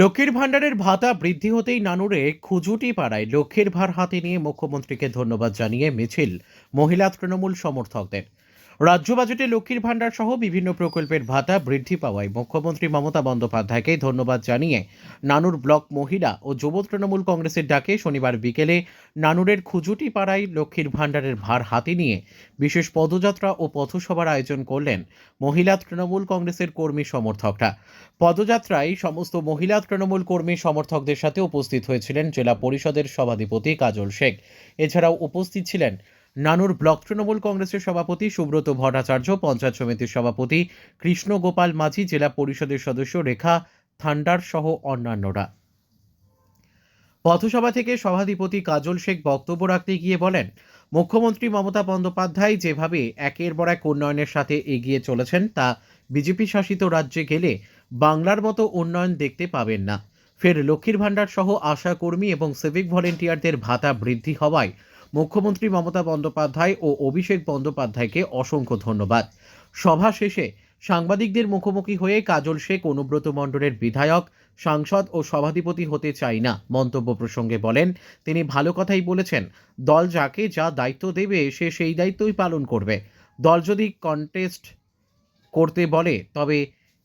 লক্ষ্মীর ভাণ্ডারের ভাতা বৃদ্ধি হতেই নানুরে খুজুটি পাড়ায় লক্ষ্মীর ভার হাতে নিয়ে মুখ্যমন্ত্রীকে ধন্যবাদ জানিয়ে মিছিল মহিলা তৃণমূল সমর্থকদের। রাজ্য বাজেটে লক্ষ্মীর ভাণ্ডার সহ বিভিন্ন প্রকল্পের ভাতা বৃদ্ধি পাওয়ায় মুখ্যমন্ত্রী মমতা বন্দ্যোপাধ্যায়কে ধন্যবাদ জানিয়ে নানুর ব্লক মহিলা ও যুব তৃণমূল কংগ্রেসের ডাকে শনিবার বিকেলে নানুরের খুজুটি পাড়ায় লক্ষ্মীর ভাণ্ডারের ভার হাতে নিয়ে বিশেষ পদযাত্রা ও পথসভার আয়োজন করলেন মহিলা তৃণমূল কংগ্রেসের কর্মী সমর্থকরা। পদযাত্রায় সমস্ত মহিলা তৃণমূল কর্মী সমর্থকদের সাথে উপস্থিত হয়েছিলেন জেলা পরিষদের সভাধিপতি কাজল শেখ। এছাড়াও উপস্থিত ছিলেন নানুর ব্লক তৃণমূল কংগ্রেসের সভাপতি সুব্রত ভট্টাচার্য, পঞ্চায়েত সমিতির সভাপতি কৃষ্ণ গোপাল মাঝি, জেলা পরিষদের সদস্য রেখা থান্ডার সহ অন্যান্যরা। পথসভা থেকে সভাধিপতি কাজল শেখ বক্তব্য রাখতে গিয়ে বলেন, মুখ্যমন্ত্রী মমতা বন্দ্যোপাধ্যায় যেভাবে একের পর এক উন্নয়নের সাথে এগিয়ে চলেছেন তা বিজেপি শাসিত রাজ্যে গেলে বাংলার মতো উন্নয়ন দেখতে পাবেন না। ফের লক্ষ্মীর ভাণ্ডার সহ আশা কর্মী এবং সিভিক ভলেন্টিয়ারদের ভাতা বৃদ্ধি হওয়ায় মুখ্যমন্ত্রী মমতা বন্দ্যোপাধ্যায় ও অভিষেক বন্দ্যোপাধ্যায়কে অসংখ্য ধন্যবাদ। সভা শেষে সাংবাদিকদের মুখোমুখি হয়ে কাজল শেখ অনুব্রত মণ্ডলের বিধায়ক, সাংসদ ও সভাধিপতি হতে চাই না মন্তব্য প্রসঙ্গে বলেন, তিনি ভালো কথাই বলেছেন। দল যাকে যা দায়িত্ব দেবে সে সেই দায়িত্বই পালন করবে। দল যদি কন্টেস্ট করতে বলে তবে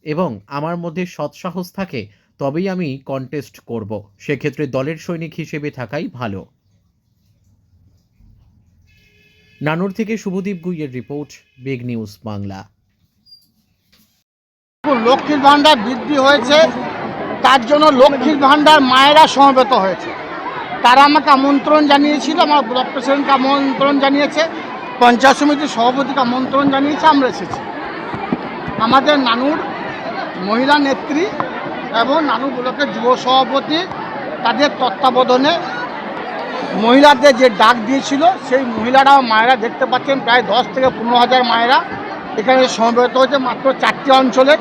এবং আমার মধ্যে সৎসাহস থাকে তবেই আমি কন্টেস্ট করব। সেক্ষেত্রে দলের সৈনিক হিসেবে থাকাই ভালো। নানুর থেকে শুভদীপ গুইয়ের রিপোর্ট, বিগ নিউজ বাংলা। লক্ষ্মীর ভাণ্ডার বৃদ্ধি হয়েছে, তার জন্য লক্ষ্মীর ভাণ্ডার মায়েরা সমবেত হয়েছে। তারা আমাকে আমন্ত্রণ জানিয়েছিল, আমার ব্লক প্রেসিডেন্টকে আমন্ত্রণ জানিয়েছে, পঞ্চায়েত সমিতির সভাপতিকে আমন্ত্রণ জানিয়েছে, আমরা এসেছি। আমাদের নানুর মহিলা নেত্রী এবং নানুর ব্লকের যুব সভাপতি তাদের তত্ত্বাবধানে মহিলাদের যে ডাক দিয়েছিল সেই মহিলারা মায়েরা দেখতে পাচ্ছেন প্রায় 10 থেকে 15,000 মায়েরা এখানে সমবেত হয়েছে মাত্র 4টি অঞ্চলে।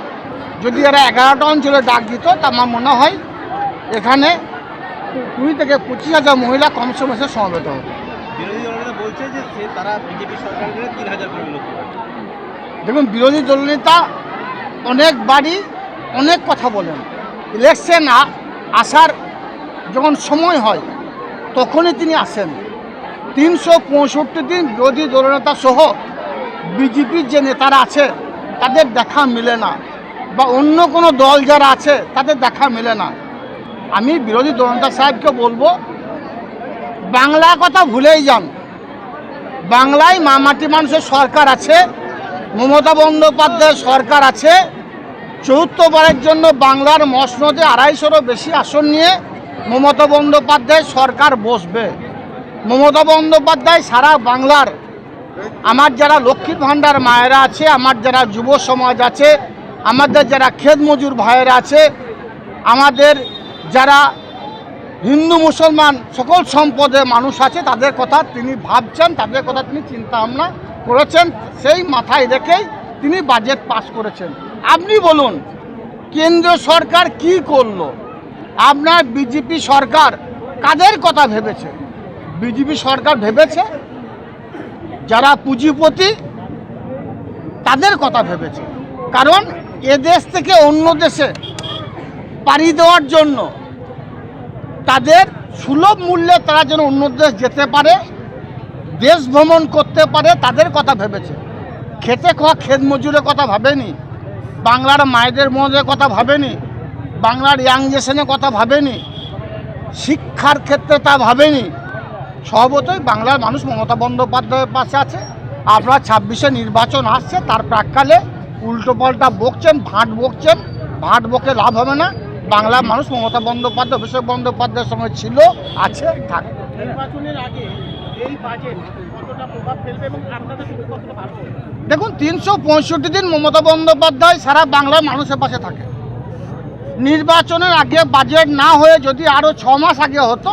যদি এরা 11টা অঞ্চলে ডাক দিত তা আমার মনে হয় এখানে 20 থেকে 25,000 মহিলা কমসে কম সমবেত হবে। দেখুন, বিরোধী দলনেতা অনেকবারই অনেক কথা বলেন। ইলেকশন আসার যখন সময় হয় তখনই তিনি আসেন। 365 দিন বিরোধী দলনেতা সহ বিজেপির যে নেতারা আছে তাদের দেখা মিলে না, বা অন্য কোনো দল যারা আছে তাদের দেখা মেলে না। আমি বিরোধী দলনেতা সাহেবকে বলবো, বাংলা কথা ভুলেই যান। বাংলায় মাটি মানুষের সরকার আছে, মমতা বন্দ্যোপাধ্যায়ের সরকার আছে। চতুর্থবারের জন্য বাংলার মসনদে 250-রও বেশি আসন নিয়ে মমতা বন্দ্যোপাধ্যায় সরকার বসবে। মমতা বন্দ্যোপাধ্যায় সারা বাংলার আমার যারা লক্ষ্মীর ভাণ্ডার মায়েরা আছে, আমার যারা যুব সমাজ আছে, আমাদের যারা ক্ষেত মজুর ভাইয়েরা আছে, আমাদের যারা হিন্দু মুসলমান সকল সম্প্রদায়ের মানুষ আছে, তাদের কথা তিনি ভাবছেন, তাদের কথা তিনি চিন্তা ভাবনা করেছেন। সেই মাথায় রেখেই তিনি বাজেট পাস করেছেন। আপনি বলুন, কেন্দ্র সরকার কি করলো? আপনার বিজেপি সরকার কাদের কথা ভেবেছে? বিজেপি সরকার ভেবেছে যারা পুঁজিপতি তাদের কথা ভেবেছে। কারণ এদেশ থেকে অন্য দেশে পাড়ি দেওয়ার জন্য তাদের সুলভ মূল্যে তারা যেন অন্য দেশ যেতে পারে, দেশ ভ্রমণ করতে পারে, তাদের কথা ভেবেছে। খেতে খাওয়া ক্ষেত মজুরের কথা ভাবেনি, বাংলার মায়েদের মধ্যে কথা ভাবেনি, বাংলার ইয়াং জেনারেশনের কথা ভাবেনি, শিক্ষার ক্ষেত্রে তা ভাবেনি। স্বভাবতই বাংলার মানুষ মমতা বন্দ্যোপাধ্যায়ের পাশে আছে। আপনারা 26-এ নির্বাচন আসছে, তার প্রাক্কালে উল্টো পাল্টা বকছেন, ভাঁট বকে লাভ হবে না। বাংলার মানুষ মমতা বন্দ্যোপাধ্যায়, অভিষেক বন্দ্যোপাধ্যায়ের সঙ্গে ছিল, আছে, থাকবে। নির্বাচনের আগে এই বাজেট কতটা প্রভাব ফেলবে এবং আপনাদের কতটা ভালো? দেখুন, 365 দিন মমতা বন্দ্যোপাধ্যায় সারা বাংলার মানুষের পাশে থাকে। নির্বাচনের আগে বাজেট না হয়ে যদি আরও 6 মাস আগে হতো,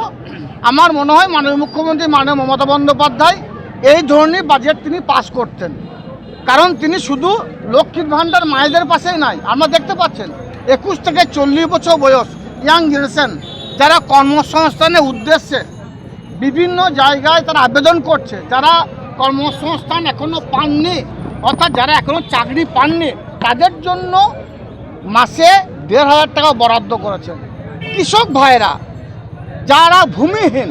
আমার মনে হয় মাননীয় মুখ্যমন্ত্রী মাননীয় মমতা বন্দ্যোপাধ্যায় এই ধরনের বাজেট তিনি পাস করতেন। কারণ তিনি শুধু লক্ষ্মীর ভাণ্ডার মায়েদের পাশেই নাই, আমরা দেখতে পাচ্ছেন 21 থেকে 40 বছর বয়স ইয়াং জেনারেশন যারা কর্মসংস্থানের উদ্দেশ্যে বিভিন্ন জায়গায় তারা আবেদন করছে, যারা কর্মসংস্থান এখনও পাননি, অর্থাৎ যারা এখনও চাকরি পাননি, তাদের জন্য মাসে 1,500 টাকা বরাদ্দ করেছেন। কৃষক ভাইরা যারা ভূমিহীন